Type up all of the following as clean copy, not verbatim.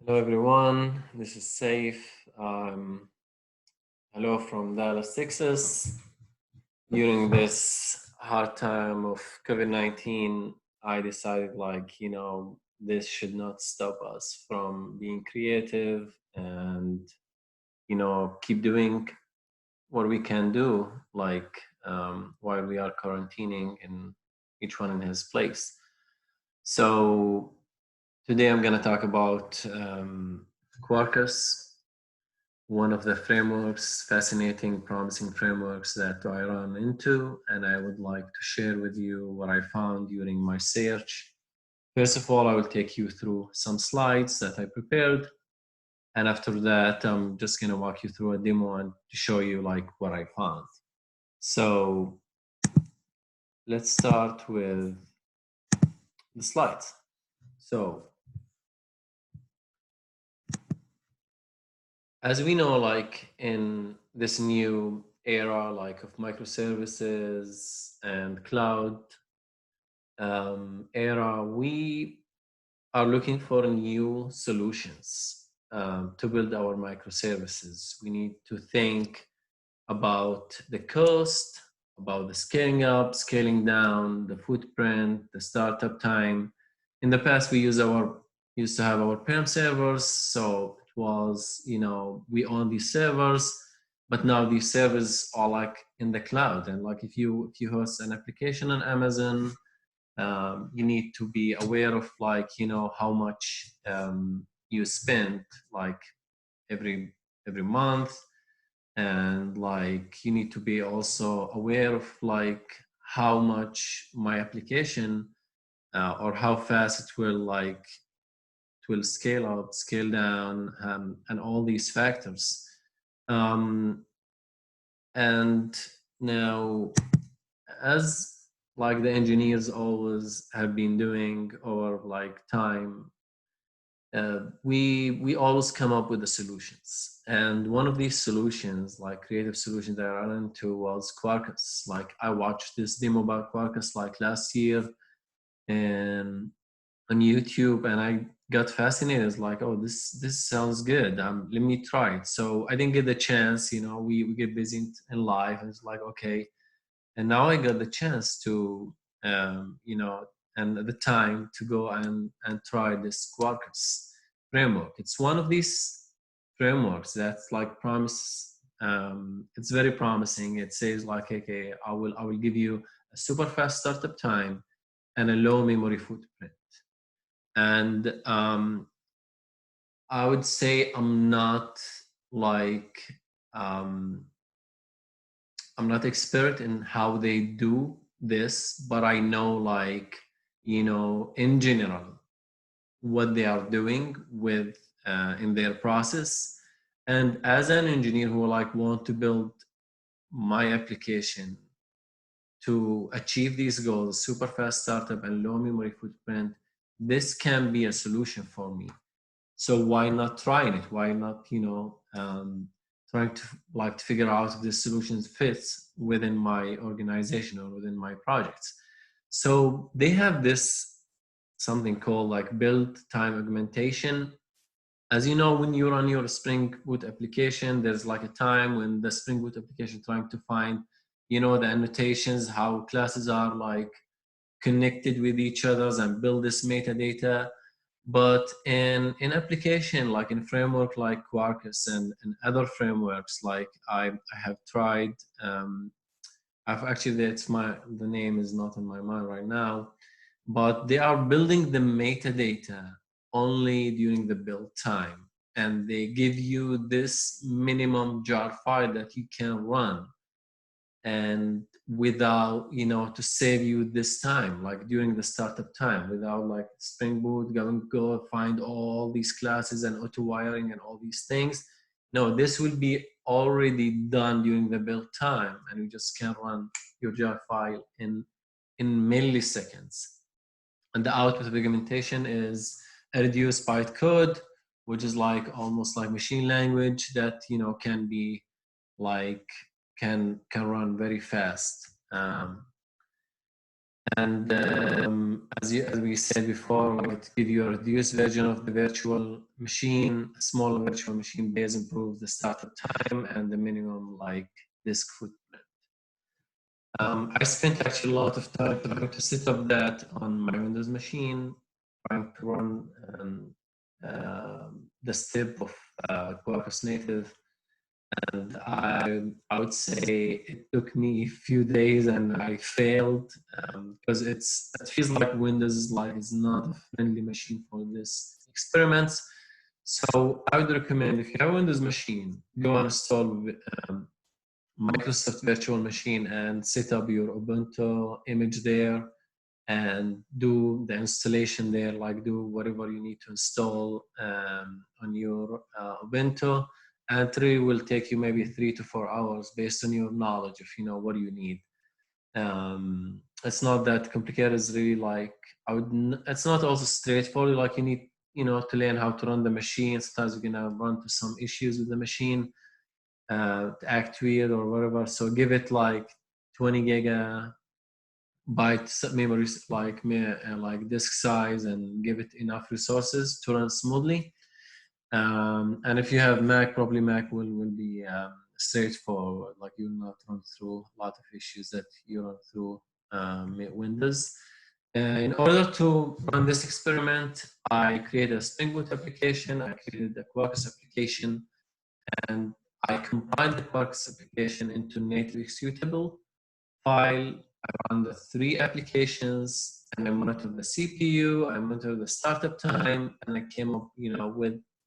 Hello everyone, this is Saif. Hello from Dallas, Texas. During this hard time of COVID-19, I decided this should not stop us from being creative and, keep doing what we can do, while we are quarantining in each one in his place. So today I'm going to talk about Quarkus, one of the frameworks, fascinating, promising frameworks that I run into, and I would like to share with you what I found during my search. First of all, I will take you through some slides that I prepared, and after that, I'm just going to walk you through a demo and to show you what I found. So let's start with the slides. So as we know, in this new era, of microservices and cloud era, we are looking for new solutions to build our microservices. We need to think about the cost, about the scaling up, scaling down, the footprint, the startup time. In the past, we used to have our parent servers, so it was, we own these servers, but now these servers are in the cloud. And if you host an application on Amazon, you need to be aware of how much you spend every month, and you need to be also aware of how much my application or how fast it will scale up, scale down, and all these factors. And now, as the engineers always have been doing over time, we always come up with the solutions. And one of these solutions, creative solutions that I ran into, was Quarkus. I watched this demo about Quarkus last year and on YouTube, and I got fascinated. It's oh, this sounds good. Let me try it. So I didn't get the chance. We get busy in life, and it's okay. And now I got the chance to, and the time to go and try this Quarkus framework. It's one of these frameworks that's promise. It's very promising. It says okay, I will give you a super fast startup time and a low memory footprint. And I would say I'm not I'm not expert in how they do this, but I know in general what they are doing with in their process. And as an engineer who want to build my application to achieve these goals, super fast startup and low memory footprint, this can be a solution for me. So why not trying it? Why not, trying to figure out if this solution fits within my organization or within my projects? So they have this something called build time augmentation. As you know, when you run your Spring Boot application, there's a time when the Spring Boot application trying to find, the annotations, how classes are connected with each other and build this metadata. But in application, in framework like Quarkus and other frameworks, I have tried, I've actually, the name is not in my mind right now, but they are building the metadata only during the build time. And they give you this minimum jar file that you can run, and without, to save you this time, during the startup time, without Spring Boot go find all these classes and auto wiring and all these things. No, this will be already done during the build time, and you just can run your jar file in milliseconds. And the output of augmentation is a reduced bytecode, which is almost like machine language that can be can run very fast. And as we said before, it gives you a reduced version of the virtual machine. A smaller virtual machine base improves the startup time and the minimum like disk footprint. I spent actually a lot of time trying to set up that on my Windows machine, trying to run the step of Quarkus native. And I would say it took me a few days and I failed because it feels like Windows is not a friendly machine for this experiments. So I would recommend if you have a Windows machine, go and install Microsoft Virtual Machine and set up your Ubuntu image there and do the installation there, like do whatever you need to install on your Ubuntu. And it will take you maybe 3 to 4 hours based on your knowledge if you know what you need. It's not that complicated. It's really like it's not also straightforward. Like you need to learn how to run the machine. Sometimes you're gonna run into some issues with the machine, to act weird or whatever. So give it like 20 gigabytes memory, like disk size, and give it enough resources to run smoothly. And if you have Mac, probably Mac will be straightforward. Like you'll not run through a lot of issues that you run through Windows. In order to run this experiment, I created a Spring Boot application. I created a Quarkus application, and I compiled the Quarkus application into native executable file. I run the 3 applications, and I monitored the CPU, I monitored the startup time, and I came up,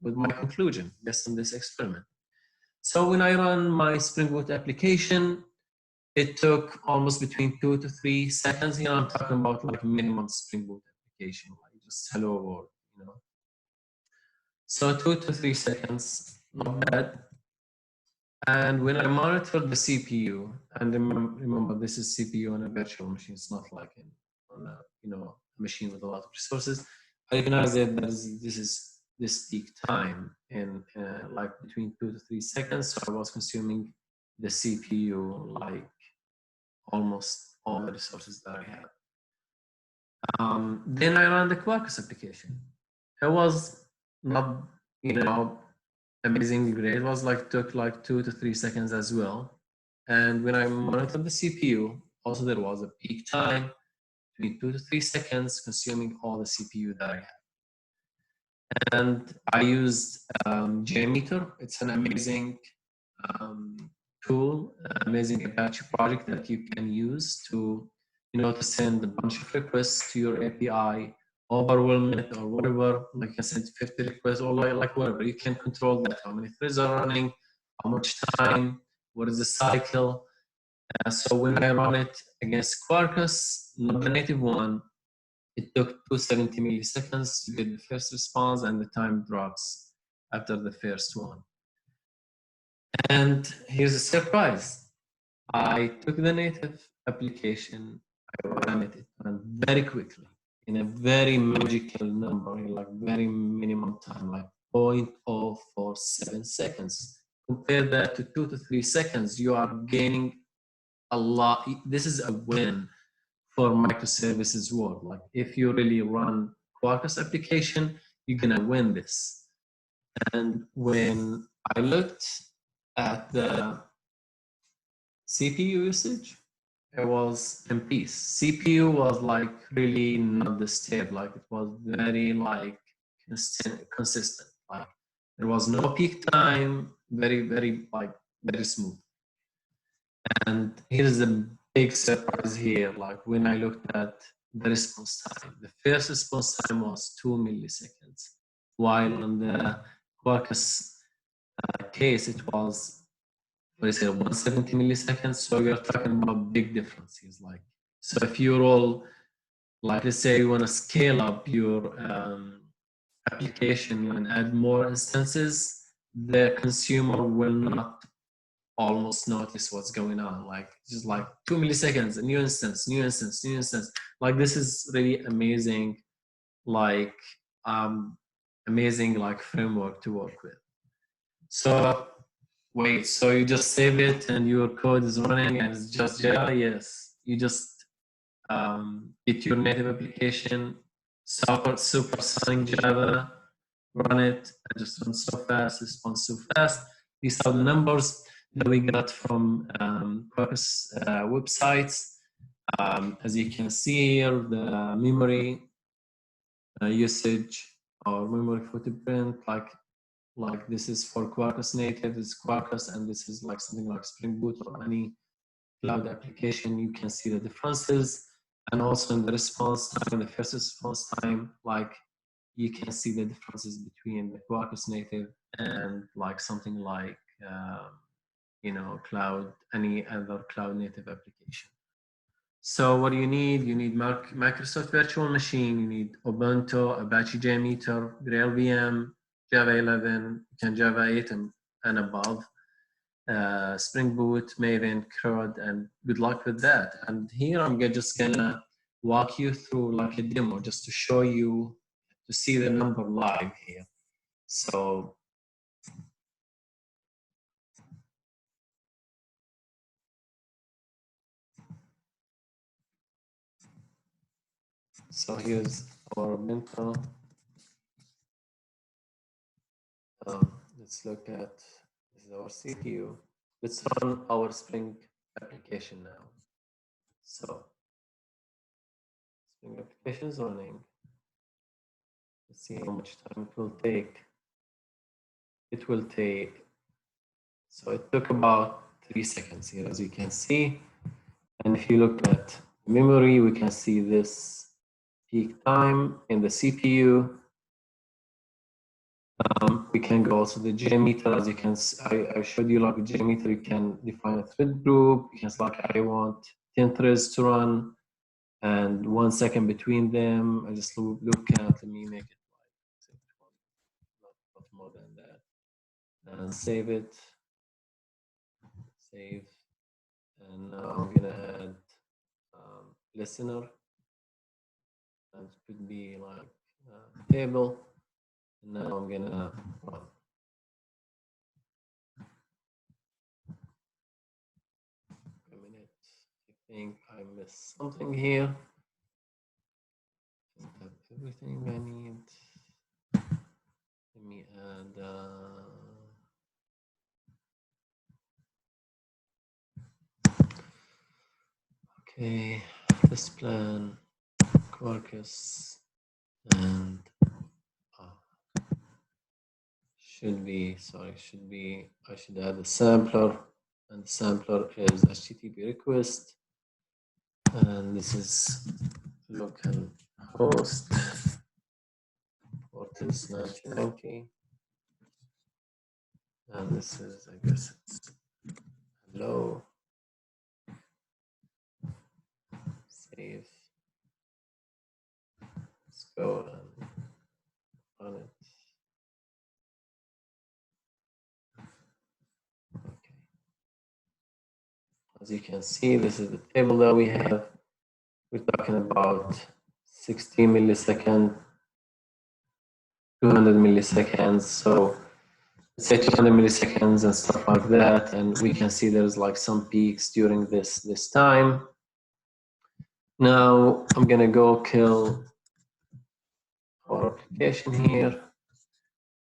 with my conclusion based on this experiment. So when I run my Spring Boot application, it took almost between 2 to 3 seconds. I'm talking about like minimum Spring Boot application, like just hello world, So 2 to 3 seconds, not bad. And when I monitor the CPU, and remember this is CPU on a virtual machine, it's not like on a machine with a lot of resources. I recognize that this peak time in like between 2 to 3 seconds. So I was consuming the CPU like almost all the resources that I had. Then I ran the Quarkus application. It was not amazingly great. It was took like 2 to 3 seconds as well. And when I monitored the CPU, also there was a peak time between 2 to 3 seconds consuming all the CPU that I had. And I used JMeter. It's an amazing tool, amazing Apache project that you can use to to send a bunch of requests to your API, overwhelm it or whatever. Like you can send 50 requests or like whatever. You can control that, how many threads are running, how much time, what is the cycle. So when I run it against Quarkus, not the native one, it took 270 milliseconds to get the first response, and the time drops after the first one. And here's a surprise. I took the native application, I ran it very quickly in a very magical number, like very minimum time, like 0.047 seconds. Compare that to 2 to 3 seconds, you are gaining a lot. This is a win for microservices world. Like if you really run Quarkus application, you're gonna win this. And when I looked at the CPU usage, it was in peace. CPU was like really not disturbed. Like it was very like consistent. Like there was no peak time. Very very smooth. And here's the big surprise here. Like when I looked at the response time, the first response time was 2 milliseconds, while on the Quarkus case it was, what is it, 170 milliseconds. So you're talking about big differences. Like, so if you roll, like let's say you want to scale up your application and add more instances, the consumer will not almost notice what's going on. Like just like 2 milliseconds, a new instance, new instance, new instance. Like this is really amazing, like amazing like framework to work with. So wait, so you just save it and your code is running and it's just Java? Yes, you just get your native application, supersonic Java, run it, and just runs so fast, responds so fast. These are the numbers that we got from Quarkus websites. As you can see here, the memory usage or memory footprint, like this is for Quarkus native, this is Quarkus, and this is like something like Spring Boot or any cloud application. You can see the differences, and also in the response time, the first response time, like you can see the differences between the Quarkus native and like something like cloud, any other cloud native application. So what do you need? You need Microsoft Virtual Machine, you need Ubuntu, Apache JMeter, GraalVM, Java 11, Java 8 and above, Spring Boot, Maven, CRUD, and good luck with that. And here I'm just gonna walk you through like a demo just to show you, to see the number live here. So here's our Ubuntu. Let's look at, this is our CPU. Let's run our Spring application now. So Spring application is running. Let's see how much time it will take. It will take, so it took about 3 seconds here, as you can see. And if you look at memory, we can see this peak time in the CPU. We can go also the JMeter, as you can see, I showed you like the JMeter, you can define a thread group. You can select, I want 10 threads to run and 1 second between them. I just look at, let me make it like not more than that. And save it, save. And now I'm gonna add listener. And it could be like table. And now I'm gonna run. A minute. I think I missed something here. I have everything I need. Let me add. Okay, this plan, Quarkus, and I should add a sampler, and the sampler is HTTP request, and this is local host, port is 1990, and this is, I guess it's hello, save, let's go and run it. Okay. As you can see, this is the table that we have. We're talking about 60 milliseconds, 200 milliseconds. So let's say 200 milliseconds and stuff like that. And we can see there's like some peaks during this time. Now I'm gonna go kill our application here.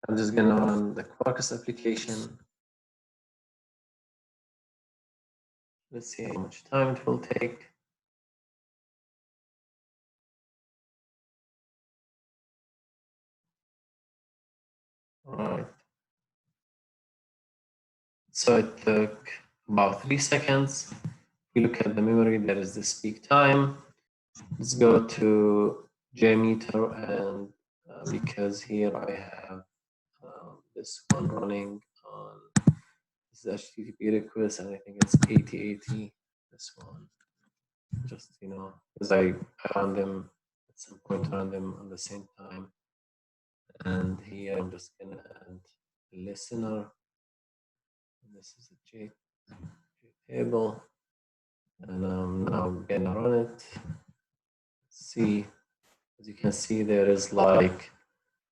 I'm just gonna run the Quarkus application. Let's see how much time it will take. All right. So it took about 3 seconds. If we look at the memory, there is this peak time. Let's go to JMeter, and because here I have this one running on this is HTTP request, and I think it's 8080. This one, just because I ran them at some point, ran them on the same time. And here I'm just gonna add a listener. And this is a J table, and now I'm gonna run it. See, as you can see, there is like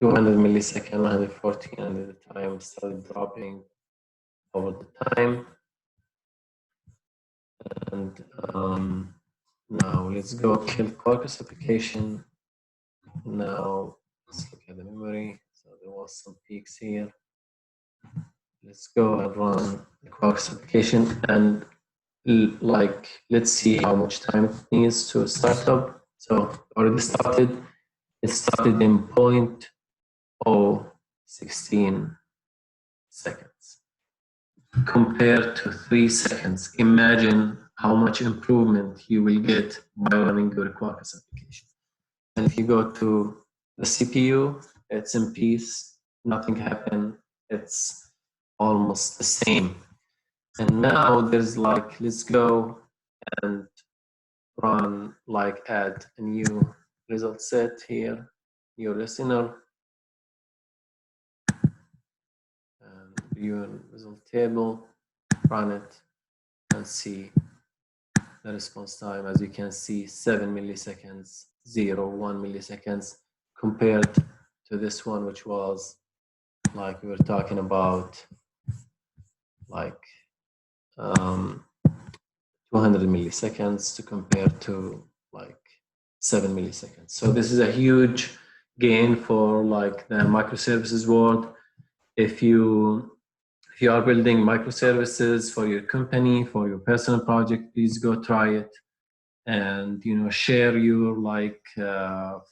200 milliseconds, 114, and the time started dropping over the time. And Now let's go kill Quarkus application. Now let's look at the memory. So there was some peaks here. Let's go and run the Quarkus application and like let's see how much time it needs to start up. So already started. It started in 0.016 seconds compared to 3 seconds. Imagine how much improvement you will get by running your Quarkus application. And if you go to the CPU, it's in peace, nothing happened, it's almost the same. And now there's like, let's go and run, like add a new result set here, new listener, and view result table, run it, and see the response time. As you can see, 7 milliseconds, 0.1 milliseconds, compared to this one, which was like we were talking about, like 200 milliseconds to compare to like 7 milliseconds. So this is a huge gain for like the microservices world. If you are building microservices for your company, for your personal project, please go try it, and share your like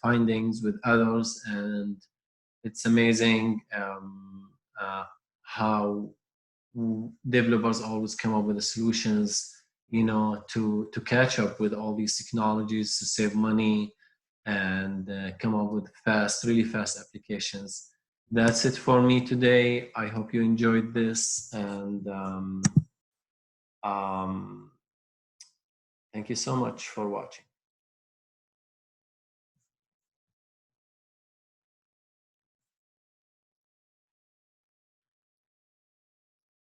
findings with others. And it's amazing how developers always come up with the solutions, to catch up with all these technologies, to save money, and come up with really fast applications. That's it for me today. I hope you enjoyed this, and thank you so much for watching.